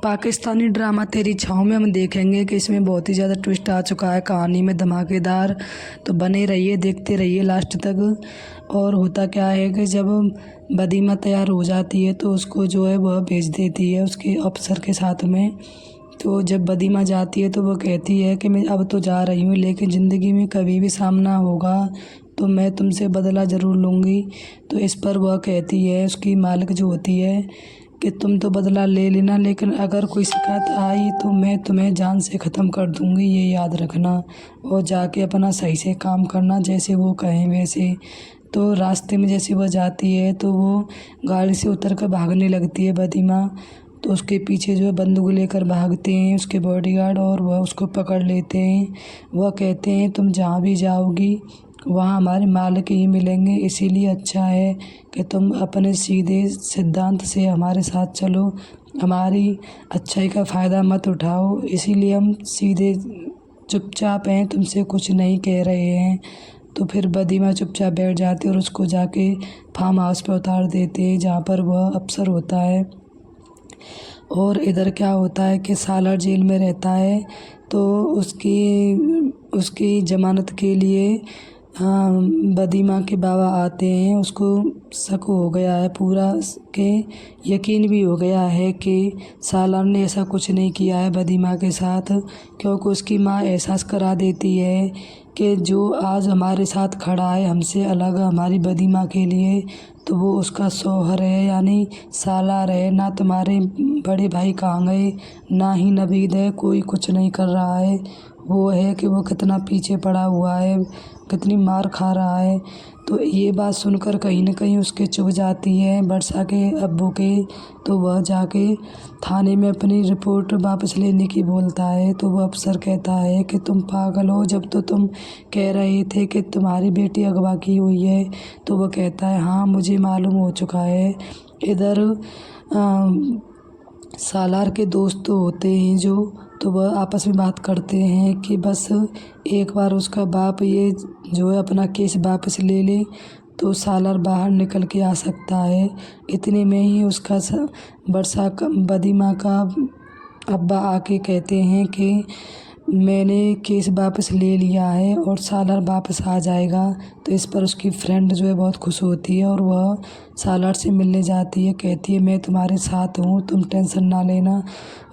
Pakistani drama तेरी छाँव में हम देखेंगे कि इसमें बहुत ही ज़्यादा ट्विस्ट आ चुका है कहानी में, धमाकेदार। तो बने रहिए, देखते रहिए लास्ट तक। और होता क्या है कि जब बदीमा तैयार हो जाती है तो उसको जो है वह भेज देती है उसके अफसर के साथ में। तो जब बदीमा जाती है तो वह कहती है कि मैं अब तो जा रही हूँ, लेकिन ज़िंदगी में कभी भी सामना होगा तो मैं तुमसे बदला ज़रूर लूँगी। तो इस पर वह कहती है, उसकी मालिक जो होती है, कि तुम तो बदला ले लेना, लेकिन अगर कोई शिकायत आई तो मैं तुम्हें जान से ख़त्म कर दूँगी, ये याद रखना। और जाके अपना सही से काम करना, जैसे वो कहें वैसे। तो रास्ते में जैसे वह जाती है तो वो गाड़ी से उतर कर भागने लगती है बदीमा। तो उसके पीछे जो है बंदूक लेकर भागते हैं उसके बॉडीगार्ड, और वह उसको पकड़ लेते हैं। वह कहते हैं तुम जहाँ भी जाओगी वहाँ हमारे मालिक ही मिलेंगे, इसीलिए अच्छा है कि तुम अपने सीधे सिद्धांत से हमारे साथ चलो, हमारी अच्छाई का फ़ायदा मत उठाओ, इसीलिए हम सीधे चुपचाप हैं, तुमसे कुछ नहीं कह रहे हैं। तो फिर बदीमा चुपचाप बैठ जाती है और उसको जाके फार्म हाउस पर उतार देते हैं जहाँ पर वह अफसर होता है। और इधर क्या होता है कि सालार जेल में रहता है, तो उसकी ज़मानत के लिए बदीमा के बाबा आते हैं। उसको शक हो गया है पूरा के यकीन भी हो गया है कि सालार ने ऐसा कुछ नहीं किया है बदीमा के साथ, क्योंकि उसकी माँ एहसास करा देती है कि जो आज हमारे साथ खड़ा है हमसे अलग हमारी बदीमा के लिए, तो वो उसका शौहर है, यानी सालार है। ना तुम्हारे बड़े भाई कहाँ गए, ना ही नवीद है, कोई कुछ नहीं कर रहा है। वो है कि वो कितना पीछे पड़ा हुआ है, कितनी मार खा रहा है। तो ये बात सुनकर कहीं न कहीं उसके चुभ जाती है वर्षा के अब्बू के। तो वह जाके थाने में अपनी रिपोर्ट वापस लेने की बोलता है। तो वह अफ़सर कहता है कि तुम पागल हो, जब तो तुम कह रहे थे कि तुम्हारी बेटी अगवा की हुई है। तो वह कहता है हाँ मुझे मालूम हो चुका है। इधर सालार के दोस्त तो होते हैं जो, तो वह आपस में बात करते हैं कि बस एक बार उसका बाप ये जो है अपना केस वापस ले ले तो सालार बाहर निकल के आ सकता है। इतने में ही उसका बदीमा का अब्बा आके कहते हैं कि मैंने केस वापस ले लिया है और सालार वापस आ जाएगा। तो इस पर उसकी फ्रेंड जो है बहुत खुश होती है और वह सालार से मिलने जाती है, कहती है मैं तुम्हारे साथ हूँ, तुम टेंशन ना लेना।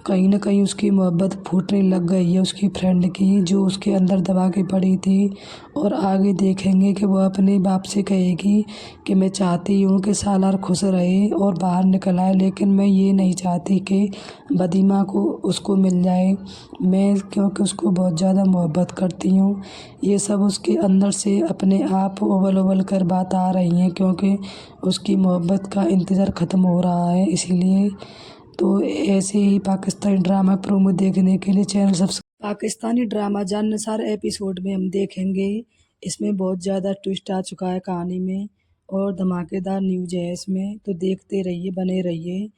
कहीं न कहीं उसकी मोहब्बत फूटने लग गई है उसकी फ्रेंड की, जो उसके अंदर दबा के पड़ी थी। और आगे देखेंगे कि वह अपने बाप से कहेगी कि मैं चाहती हूँ कि सालार खुश रहे और बाहर निकल आए, लेकिन मैं ये नहीं चाहती कि बदीमा को उसको मिल जाए, मैं क्योंकि उसको बहुत ज़्यादा मोहब्बत करती हूँ। ये सब उसके अंदर से अपने आप उबल उबल कर बात आ रही हैं, क्योंकि उसकी मोहब्बत का इंतज़ार ख़त्म हो रहा है इसीलिए। तो ऐसे ही पाकिस्तानी ड्रामा प्रोमो देखने के लिए channel subscribe. Pakistani drama Jansar episode में हम देखेंगे, इसमें बहुत ज़्यादा ट्विस्ट आ चुका है कहानी में और धमाकेदार न्यूज़ है इसमें, तो देखते रहिए, बने रहिए।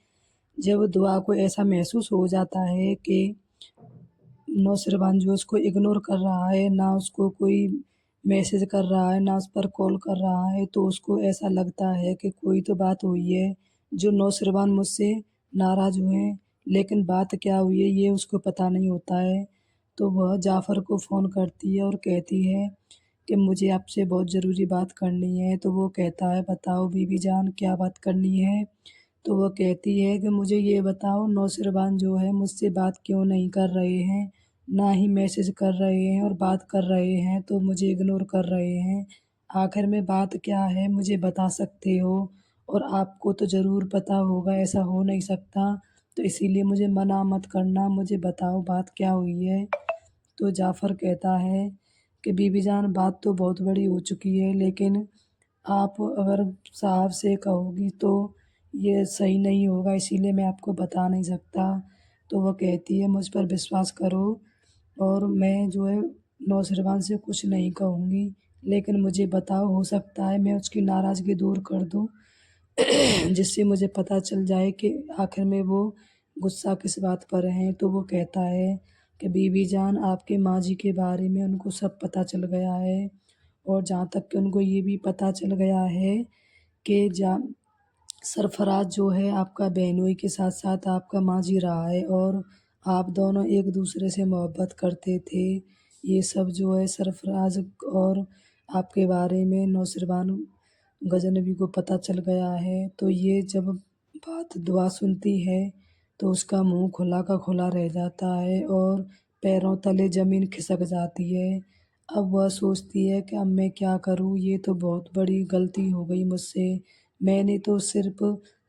जब दुआ को ऐसा महसूस हो जाता है कि नौशरवान जो उसको इग्नोर कर रहा है, ना उसको कोई मैसेज कर रहा है, ना उस पर कॉल कर रहा है, तो उसको ऐसा लगता है कि कोई तो बात हुई है जो नौशरवान मुझसे नाराज़ हुए हैं, लेकिन बात क्या हुई है ये उसको पता नहीं होता है। तो वह जाफ़र को फ़ोन करती है और कहती है कि मुझे आपसे बहुत ज़रूरी बात करनी है। तो वो कहता है बताओ बीबी जान क्या बात करनी है। तो वो कहती है कि मुझे ये बताओ नौशरवान जो है मुझसे बात क्यों नहीं कर रहे हैं, ना ही मैसेज कर रहे हैं, और बात कर रहे हैं तो मुझे इग्नोर कर रहे हैं। आखिर में बात क्या है मुझे बता सकते हो, और आपको तो ज़रूर पता होगा, ऐसा हो नहीं सकता। तो इसीलिए मुझे मना मत करना, मुझे बताओ बात क्या हुई है। तो जाफ़र कहता है कि बीबी जान बात तो बहुत बड़ी हो चुकी है, लेकिन आप अगर साहब से कहोगी तो ये सही नहीं होगा, इसीलिए मैं आपको बता नहीं सकता। तो वो कहती है मुझ पर विश्वास करो, और मैं जो है नौशरवान से कुछ नहीं कहूँगी, लेकिन मुझे बताओ हो सकता है मैं उसकी नाराज़गी दूर कर दूँ जिससे मुझे पता चल जाए कि आखिर में वो गुस्सा किस बात पर हैं। तो वो कहता है कि बीबी जान आपके माँ जी के बारे में उनको सब पता चल गया है, और जहाँ तक कि उनको ये भी पता चल गया है कि सरफराज जो है आपका बहनोई के साथ साथ आपका मांझी रहा है और आप दोनों एक दूसरे से मोहब्बत करते थे। ये सब जो है सरफराज और आपके बारे में नौशरबान गजनबी को पता चल गया है। तो ये जब बात दुआ सुनती है तो उसका मुंह खुला का खुला रह जाता है और पैरों तले ज़मीन खिसक जाती है। अब वह सोचती है कि अब मैं क्या करूँ, ये तो बहुत बड़ी गलती हो गई मुझसे। मैंने तो सिर्फ़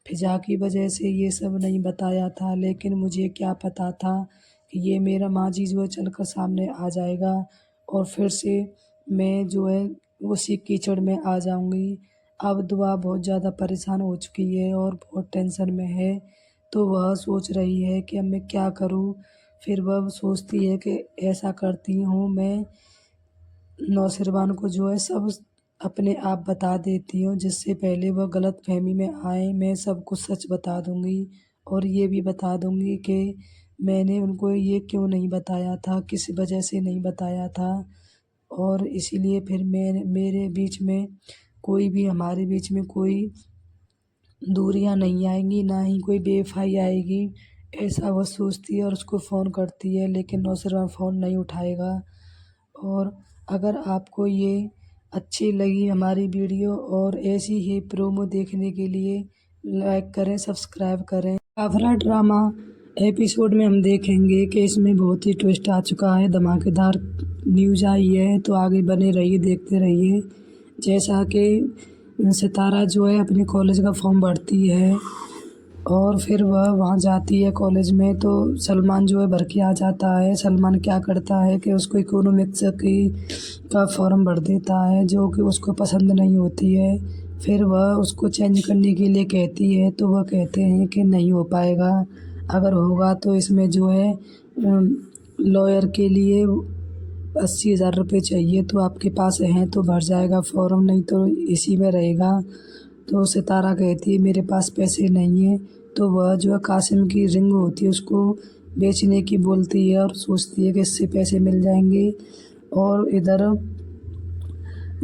फ़िज़ा की वजह से ये सब नहीं बताया था, लेकिन मुझे क्या पता था कि ये मेरा माँझी जो है चल कर सामने आ जाएगा और फिर से मैं जो है उसी कीचड़ में आ जाऊँगी। अब दुआ बहुत ज़्यादा परेशान हो चुकी है और बहुत टेंशन में है, तो वह सोच रही है कि अब मैं क्या करूँ? फिर वह सोचती है कि ऐसा करती हूँ मैं नौशरवान को जो है सब अपने आप बता देती हूँ, जिससे पहले वह गलतफ़हमी में आए। मैं सब कुछ सच बता दूँगी और ये भी बता दूँगी कि मैंने उनको ये क्यों नहीं बताया था, किस वजह से नहीं बताया था और इसीलिए फिर मेरे बीच में कोई भी हमारे बीच में कोई दूरियां नहीं आएंगी, ना ही कोई बेवफाई आएगी। ऐसा वह सोचती है और उसको फ़ोन करती है, लेकिन नौशरवान फ़ोन नहीं उठाएगा। और अगर आपको ये अच्छी लगी हमारी वीडियो और ऐसी ही प्रोमो देखने के लिए लाइक करें, सब्सक्राइब करें। काफरा ड्रामा एपिसोड में हम देखेंगे कि इसमें बहुत ही ट्विस्ट आ चुका है, धमाकेदार न्यूज़ आई है, तो आगे बने रहिए, देखते रहिए। जैसा कि सितारा जो है अपने कॉलेज का फॉर्म भरती है और फिर वह वहाँ जाती है कॉलेज में, तो सलमान जो है भर के आ जाता है। सलमान क्या करता है कि उसको इकोनॉमिक्स की का फॉर्म भर देता है, जो कि उसको पसंद नहीं होती है। फिर वह उसको चेंज करने के लिए कहती है, तो वह कहते हैं कि नहीं हो पाएगा, अगर होगा तो इसमें जो है लॉयर के लिए 80,000 रुपये चाहिए, तो आपके पास हैं तो भर जाएगा फॉर्म, नहीं तो इसी में रहेगा। तो सितारा कहती है मेरे पास पैसे नहीं हैं, तो वह जो है कासिम की रिंग होती है उसको बेचने की बोलती है और सोचती है कि इससे पैसे मिल जाएंगे। और इधर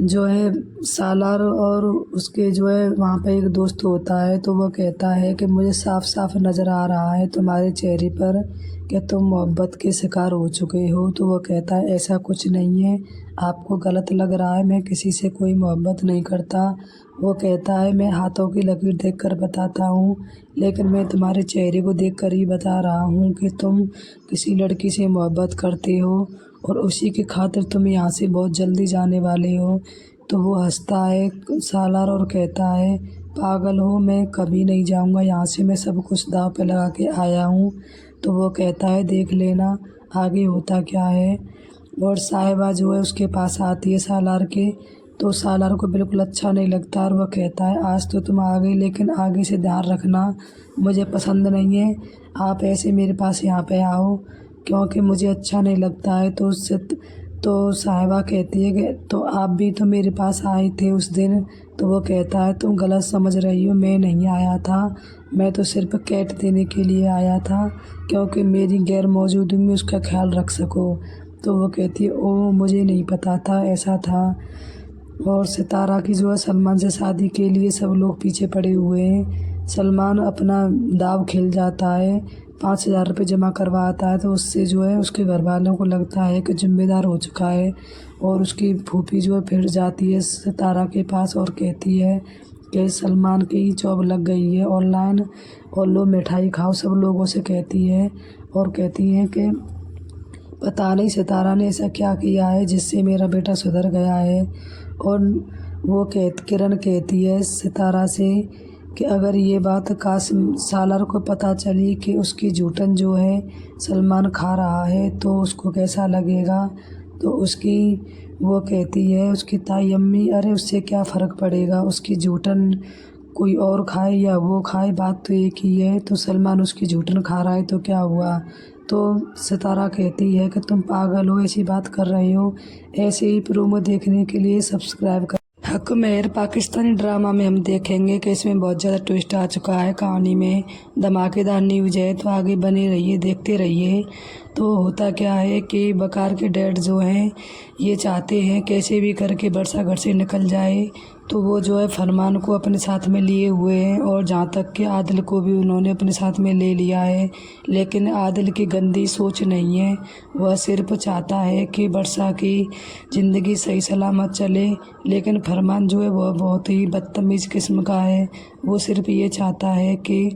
जो है सालार और उसके जो है वहाँ पे एक दोस्त होता है, तो वह कहता है कि मुझे साफ साफ नज़र आ रहा है तुम्हारे चेहरे पर कि तुम मोहब्बत के शिकार हो चुके हो। तो वह कहता है ऐसा कुछ नहीं है, आपको गलत लग रहा है, मैं किसी से कोई मोहब्बत नहीं करता। वो कहता है मैं हाथों की लकीर देखकर बताता हूँ, लेकिन मैं तुम्हारे चेहरे को देखकर ही बता रहा हूँ कि तुम किसी लड़की से मोहब्बत करते हो और उसी की खातिर तुम यहाँ से बहुत जल्दी जाने वाले हो। तो वो हंसता है सालार और कहता है पागल हो, मैं कभी नहीं जाऊँगा यहाँ से, मैं सब कुछ दांव पे लगा के आया हूँ। तो वो कहता है देख लेना आगे होता क्या है। और साहिबा जो है उसके पास आती है सालार के, तो सालार को बिल्कुल अच्छा नहीं लगता और वह कहता है आज तो तुम आ गई, लेकिन आगे से ध्यान रखना, मुझे पसंद नहीं है आप ऐसे मेरे पास यहाँ पे आओ, क्योंकि मुझे अच्छा नहीं लगता है। तो उससे तो साहिबा कहती है कि तो आप भी तो मेरे पास आए थे उस दिन। तो वो कहता है तुम गलत समझ रही हो, मैं नहीं आया था, मैं तो सिर्फ कैट देने के लिए आया था, क्योंकि मेरी गैर मौजूदगी में उसका ख्याल रख सको। तो वो कहती है ओह मुझे नहीं पता था ऐसा था। और सितारा की जो है सलमान से शादी के लिए सब लोग पीछे पड़े हुए हैं। सलमान अपना दाव खेल जाता है, 5,000 रुपये जमा करवाता है, तो उससे जो है उसके घर वालों को लगता है कि जिम्मेदार हो चुका है। और उसकी फूफी जो है फिर जाती है सितारा के पास और कहती है कि सलमान की जॉब लग गई है ऑनलाइन और लो मिठाई खाओ, सब लोगों से कहती है। और कहती है कि पता नहीं सितारा ने ऐसा क्या किया है जिससे मेरा बेटा सुधर गया है। और वो किरण कहती है सितारा से कि अगर ये बात कासिम सालार को पता चली कि उसकी जूठन जो है सलमान खा रहा है तो उसको कैसा लगेगा। तो उसकी वो कहती है उसकी ताई अम्मी अरे उससे क्या फ़र्क पड़ेगा, उसकी जूठन कोई और खाए या वो खाए, बात तो एक ही है। तो सलमान उसकी जूठन खा रहा है तो क्या हुआ। तो सितारा कहती है कि तुम पागल हो, ऐसी बात कर रहे हो। ऐसे ही प्रोमो देखने के लिए सब्सक्राइब कर। हक मेहर पाकिस्तानी ड्रामा में हम देखेंगे कि इसमें बहुत ज़्यादा ट्विस्ट आ चुका है, कहानी में धमाकेदार न्यूज़ है, तो आगे बने रहिए, देखते रहिए। तो होता क्या है कि वकार के डैड जो हैं ये चाहते हैं कैसे भी करके वर्षा घर से निकल जाए, तो वो जो है फरमान को अपने साथ में लिए हुए हैं और जहाँ तक कि आदिल को भी उन्होंने अपने साथ में ले लिया है। लेकिन आदिल की गंदी सोच नहीं है, वह सिर्फ चाहता है कि वर्षा की ज़िंदगी सही सलामत चले। लेकिन फरमान जो है वह बहुत ही बदतमीज़ किस्म का है, वो सिर्फ ये चाहता है कि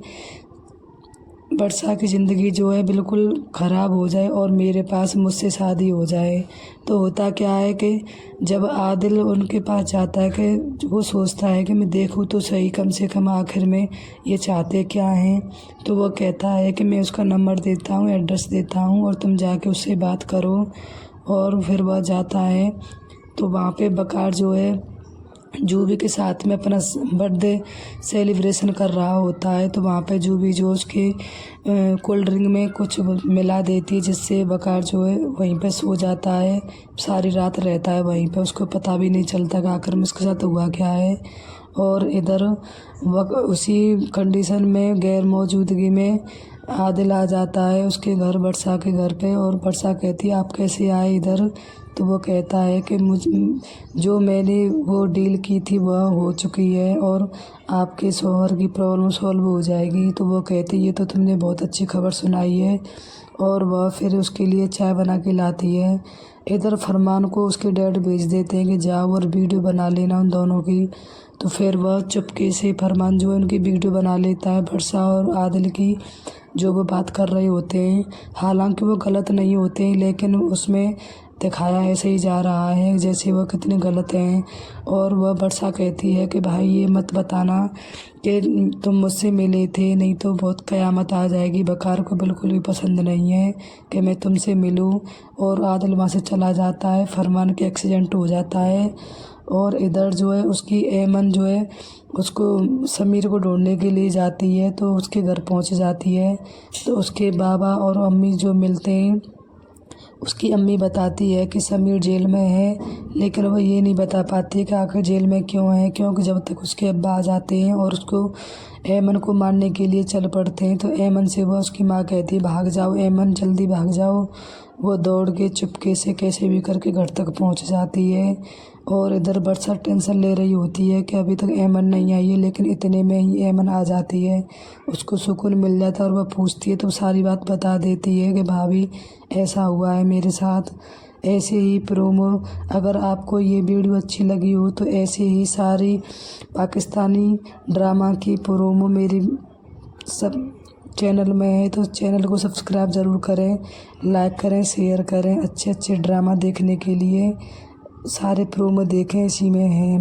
वर्षा की ज़िंदगी जो है बिल्कुल ख़राब हो जाए और मेरे पास मुझसे शादी हो जाए। तो होता क्या है कि जब आदिल उनके पास जाता है कि वो सोचता है कि मैं देखूँ तो सही कम से कम आखिर में ये चाहते क्या हैं, तो वो कहता है कि मैं उसका नंबर देता हूँ, एड्रेस देता हूँ और तुम जाके उससे बात करो। और फिर वह जाता है तो वहाँ पे वकार जो है जूबी के साथ में अपना बर्थडे सेलिब्रेशन कर रहा होता है। तो वहाँ पे जूबी जो उसके कोल्ड ड्रिंक में कुछ मिला देती है जिससे वकार जो है वहीं पे सो जाता है, सारी रात रहता है वहीं पे, उसको पता भी नहीं चलता कि आखिर में उसके साथ हुआ क्या है। और इधर उसी कंडीशन में गैर मौजूदगी में आदिल आ जाता है उसके घर, वर्षा के घर पे, और वर्षा कहती है आप कैसे आए इधर। तो वो कहता है कि जो मैंने वो डील की थी वह हो चुकी है और आपके शौहर की प्रॉब्लम सॉल्व हो जाएगी। तो वो कहती ये तो तुमने बहुत अच्छी खबर सुनाई है, और वह फिर उसके लिए चाय बना के लाती है। इधर फरमान को उसके डैड भेज देते हैं कि जाओ और वीडियो बना लेना उन दोनों की। तो फिर वह चुपके से फरमान जो है उनकी वीडियो बना लेता है, वर्षा और आदिल की जो वो बात कर रहे होते हैं। हालांकि वो गलत नहीं होते हैं, लेकिन उसमें दिखाया ऐसे ही जा रहा है जैसे वह कितने गलत हैं। और वह वर्षा कहती है कि भाई ये मत बताना कि तुम मुझसे मिले थे, नहीं तो बहुत क़यामत आ जाएगी। वकार को बिल्कुल भी पसंद नहीं है कि मैं तुमसे मिलूं। और आदिल वहाँ से चला जाता है, फरमान के एक्सीडेंट हो जाता है। और इधर जो है उसकी ऐमन जो है उसको समीर को ढूंढने के लिए जाती है, तो उसके घर पहुँच जाती है। तो उसके बाबा और अम्मी जो मिलते हैं, उसकी अम्मी बताती है कि समीर जेल में है, लेकिन वह ये नहीं बता पाती कि आखिर जेल में क्यों है, क्योंकि जब तक उसके अब्बा आ जाते हैं और उसको ऐमन को मारने के लिए चल पड़ते हैं, तो ऐमन से वह उसकी माँ कहती है भाग जाओ ऐमन, जल्दी भाग जाओ। वो दौड़ के चुपके से कैसे भी करके घर तक पहुंच जाती है। और इधर वर्षा टेंशन ले रही होती है कि अभी तक ऐमन नहीं आई है, लेकिन इतने में ही ऐमन आ जाती है, उसको सुकून मिल जाता है और वह पूछती है तो सारी बात बता देती है कि भाभी ऐसा हुआ है मेरे साथ। ऐसे ही प्रोमो, अगर आपको ये वीडियो अच्छी लगी हो तो ऐसे ही सारी पाकिस्तानी ड्रामा की प्रोमो मेरी सब चैनल में है, तो चैनल को सब्सक्राइब ज़रूर करें, लाइक करें, शेयर करें। अच्छे अच्छे ड्रामा देखने के लिए सारे प्रोमो देखें, इसी में हैं।